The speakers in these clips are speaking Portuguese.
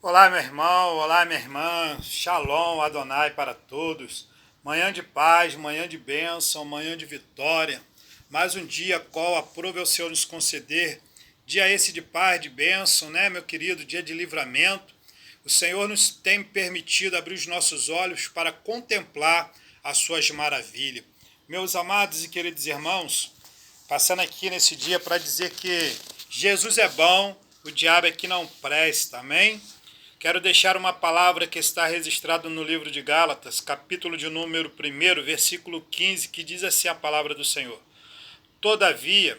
Olá, meu irmão, olá, minha irmã, Shalom, Adonai para todos. Manhã de paz, manhã de bênção, manhã de vitória. Mais um dia qual aprove ao Senhor nos conceder. Dia esse de paz, de bênção, né, meu querido? Dia de livramento. O Senhor nos tem permitido abrir os nossos olhos para contemplar as suas maravilhas. Meus amados e queridos irmãos, passando aqui nesse dia para dizer que Jesus é bom, o diabo é que não presta, amém? Quero deixar uma palavra que está registrada no livro de Gálatas, capítulo de número 1, versículo 15, que diz assim a palavra do Senhor. Todavia,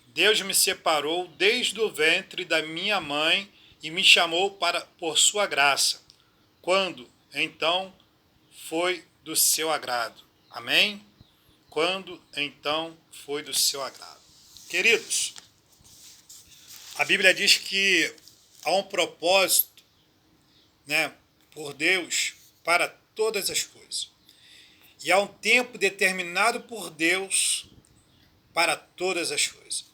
Deus me separou desde o ventre da minha mãe e me chamou por sua graça, quando, então, foi do seu agrado. Amém? Quando, então, foi do seu agrado. Queridos, a Bíblia diz que há um propósito, né, por Deus para todas as coisas. E há um tempo determinado por Deus para todas as coisas.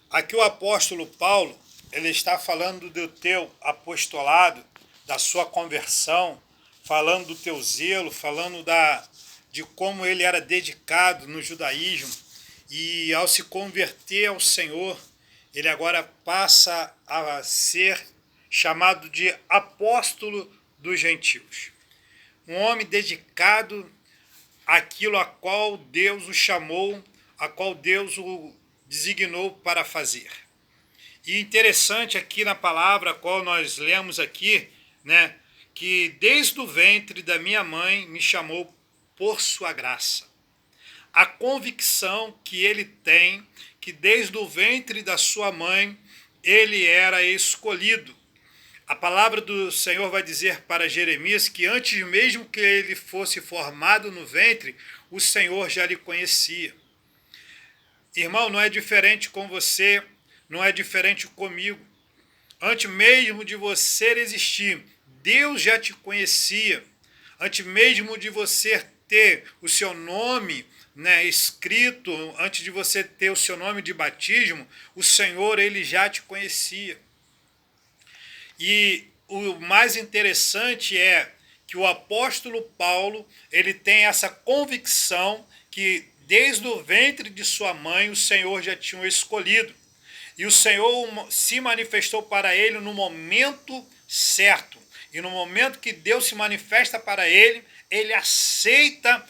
Aqui o apóstolo Paulo, ele está falando do teu apostolado, da sua conversão, falando do teu zelo, falando de como ele era dedicado no judaísmo. E ao se converter ao Senhor, ele agora passa a ser chamado de apóstolo dos gentios. Um homem dedicado àquilo a qual Deus o chamou, a qual Deus o designou para fazer. E interessante aqui na palavra a qual nós lemos aqui, né, que desde o ventre da minha mãe me chamou por sua graça. A convicção que ele tem que desde o ventre da sua mãe ele era escolhido. A palavra do Senhor vai dizer para Jeremias que antes mesmo que ele fosse formado no ventre, o Senhor já lhe conhecia. Irmão, não é diferente com você, não é diferente comigo. Antes mesmo de você existir, Deus já te conhecia. Antes mesmo de você ter o seu nome, né, escrito, antes de você ter o seu nome de batismo, o Senhor ele já te conhecia. E o mais interessante é que o apóstolo Paulo ele tem essa convicção que desde o ventre de sua mãe o Senhor já tinha o escolhido. E o Senhor se manifestou para ele no momento certo. E no momento que Deus se manifesta para ele, ele aceita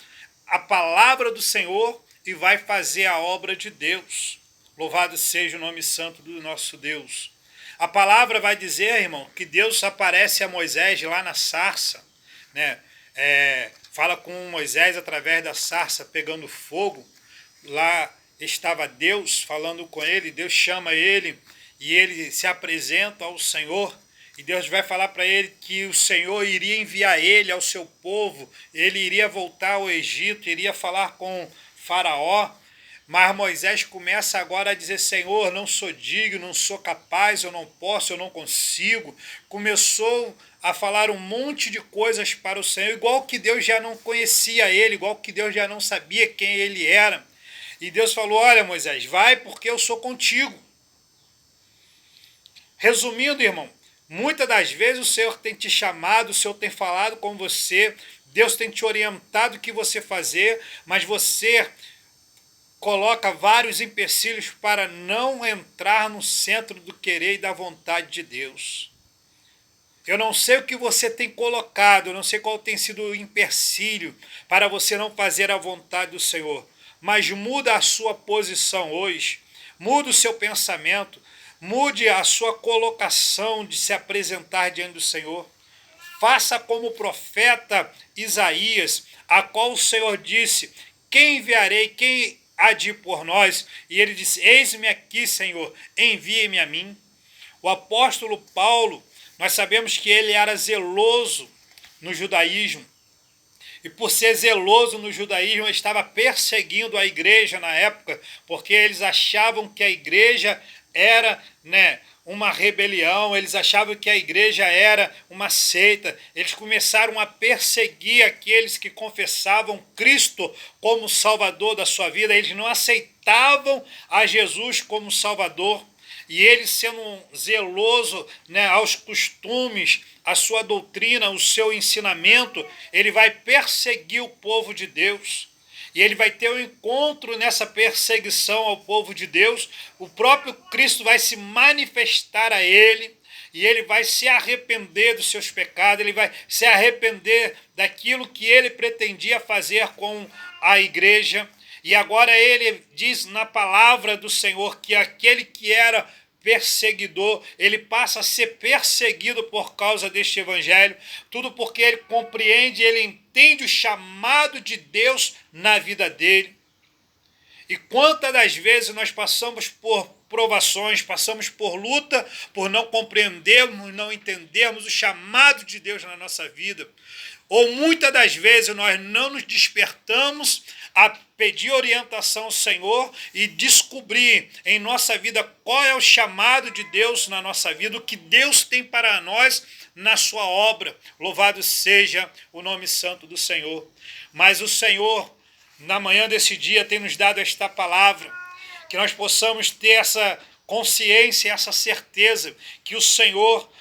a palavra do Senhor e vai fazer a obra de Deus. Louvado seja o nome santo do nosso Deus. A palavra vai dizer, irmão, que Deus aparece a Moisés lá na sarça, né? Fala com Moisés através da sarça pegando fogo. Lá estava Deus falando com ele, Deus chama ele e ele se apresenta ao Senhor. E Deus vai falar para ele que o Senhor iria enviar ele ao seu povo, ele iria voltar ao Egito, iria falar com Faraó. Mas Moisés começa agora a dizer, Senhor, não sou digno, não sou capaz, eu não posso, eu não consigo. Começou a falar um monte de coisas para o Senhor, igual que Deus já não conhecia ele, igual que Deus já não sabia quem ele era. E Deus falou, olha Moisés, vai porque eu sou contigo. Resumindo, irmão, muitas das vezes o Senhor tem te chamado, o Senhor tem falado com você, Deus tem te orientado o que você fazer, mas você coloca vários empecilhos para não entrar no centro do querer e da vontade de Deus. Eu não sei o que você tem colocado, eu não sei qual tem sido o empecilho para você não fazer a vontade do Senhor, mas muda a sua posição hoje, muda o seu pensamento, mude a sua colocação de se apresentar diante do Senhor. Faça como o profeta Isaías, a qual o Senhor disse, quem enviarei, quem há de ir por nós? E ele disse, eis-me aqui, Senhor, envie-me a mim. O apóstolo Paulo, nós sabemos que ele era zeloso no judaísmo. E por ser zeloso no judaísmo, ele estava perseguindo a igreja na época, porque eles achavam que a igreja era, né, uma rebelião, eles achavam que a igreja era uma seita. Eles começaram a perseguir aqueles que confessavam Cristo como Salvador da sua vida. Eles não aceitavam a Jesus como Salvador. e ele sendo zeloso, né, aos costumes, a sua doutrina, o seu ensinamento, ele vai perseguir o povo de Deus. E ele vai ter um encontro nessa perseguição ao povo de Deus. O próprio Cristo vai se manifestar a ele, e ele vai se arrepender dos seus pecados, ele vai se arrepender daquilo que ele pretendia fazer com a igreja. E agora ele diz na palavra do Senhor que aquele que era perseguidor, ele passa a ser perseguido por causa deste evangelho, tudo porque ele compreende, ele entende o chamado de Deus na vida dele. E quantas das vezes nós passamos por provações, passamos por luta, por não compreendermos, não entendermos o chamado de Deus na nossa vida. Ou muitas das vezes nós não nos despertamos a pedir orientação ao Senhor e descobrir em nossa vida qual é o chamado de Deus na nossa vida, o que Deus tem para nós na sua obra. Louvado seja o nome santo do Senhor. Mas o Senhor, na manhã desse dia, tem nos dado esta palavra, que nós possamos ter essa consciência, essa certeza que o Senhor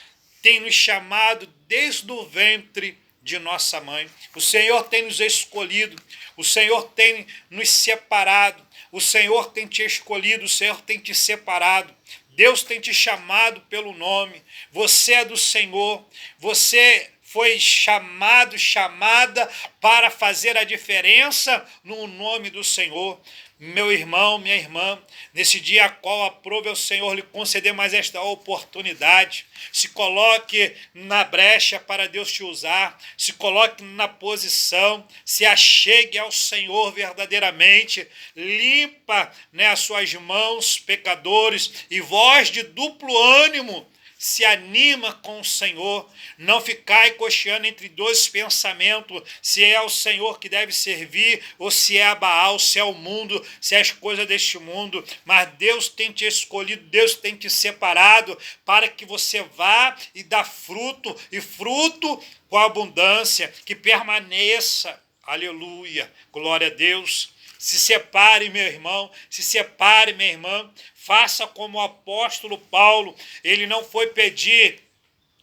tem nos chamado desde o ventre de nossa mãe. O Senhor tem nos escolhido, o Senhor tem nos separado, o Senhor tem te escolhido, o Senhor tem te separado. Deus tem te chamado pelo nome, você é do Senhor, você foi chamado, chamada para fazer a diferença no nome do Senhor. Meu irmão, minha irmã, nesse dia a qual aprove ao Senhor lhe conceder mais esta oportunidade, se coloque na brecha para Deus te usar, se coloque na posição, se achegue ao Senhor verdadeiramente, limpa, né, as suas mãos, pecadores, e voz de duplo ânimo, se anima com o Senhor, não ficai cocheando entre dois pensamentos, se é o Senhor que deve servir, ou se é a Baal, se é o mundo, se é as coisas deste mundo. Mas Deus tem te escolhido, Deus tem te separado, para que você vá e dá fruto, e fruto com abundância, que permaneça. Aleluia, glória a Deus. Se separe, meu irmão, se separe, minha irmã, faça como o apóstolo Paulo. Ele não foi pedir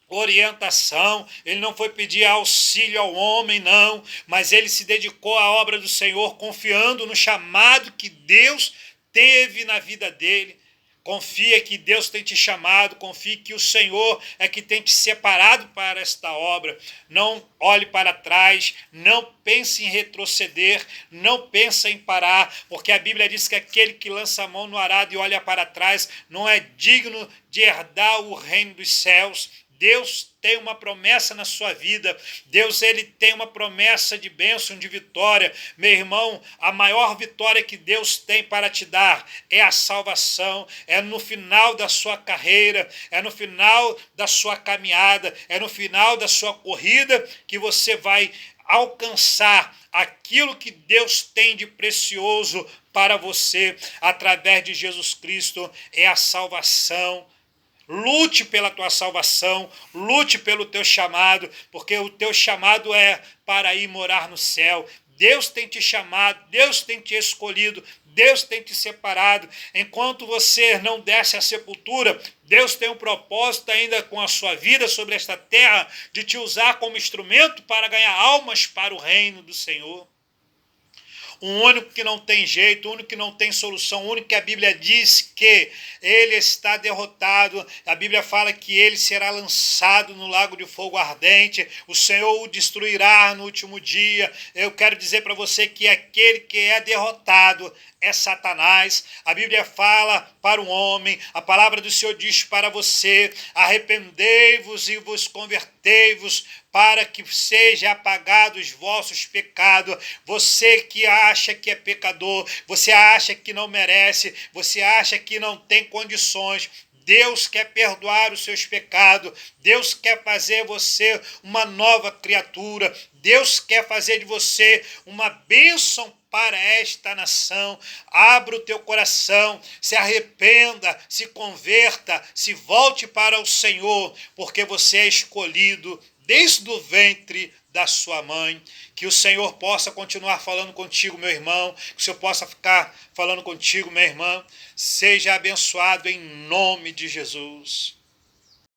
orientação, ele não foi pedir auxílio ao homem, não, mas ele se dedicou à obra do Senhor, confiando no chamado que Deus teve na vida dele. Confia que Deus tem te chamado, confie que o Senhor é que tem te separado para esta obra. Não olhe para trás, não pense em retroceder, não pense em parar, porque a Bíblia diz que aquele que lança a mão no arado e olha para trás não é digno de herdar o reino dos céus. Deus tem uma promessa na sua vida, Deus ele tem uma promessa de bênção, de vitória. Meu irmão, a maior vitória que Deus tem para te dar é a salvação, é no final da sua carreira, é no final da sua caminhada, é no final da sua corrida que você vai alcançar aquilo que Deus tem de precioso para você através de Jesus Cristo, é a salvação. Lute pela tua salvação, lute pelo teu chamado, porque o teu chamado é para ir morar no céu. Deus tem te chamado, Deus tem te escolhido, Deus tem te separado. Enquanto você não desce à sepultura, Deus tem um propósito ainda com a sua vida sobre esta terra, de te usar como instrumento para ganhar almas para o reino do Senhor. O único que não tem jeito, o único que não tem solução, o único que a Bíblia diz que ele está derrotado. A Bíblia fala que ele será lançado no lago de fogo ardente, o Senhor o destruirá no último dia. Eu quero dizer para você que aquele que é derrotado é Satanás. A Bíblia fala para o homem, a palavra do Senhor diz para você: arrependei-vos e vos convertei-vos, para que seja apagado os vossos pecados. Você que acha que é pecador, você acha que não merece, você acha que não tem condições, Deus quer perdoar os seus pecados, Deus quer fazer você uma nova criatura, Deus quer fazer de você uma bênção para esta nação. Abra o teu coração, se arrependa, se converta, se volte para o Senhor, porque você é escolhido desde o ventre da sua mãe. Que o Senhor possa continuar falando contigo, meu irmão. Que o Senhor possa ficar falando contigo, minha irmã. Seja abençoado em nome de Jesus.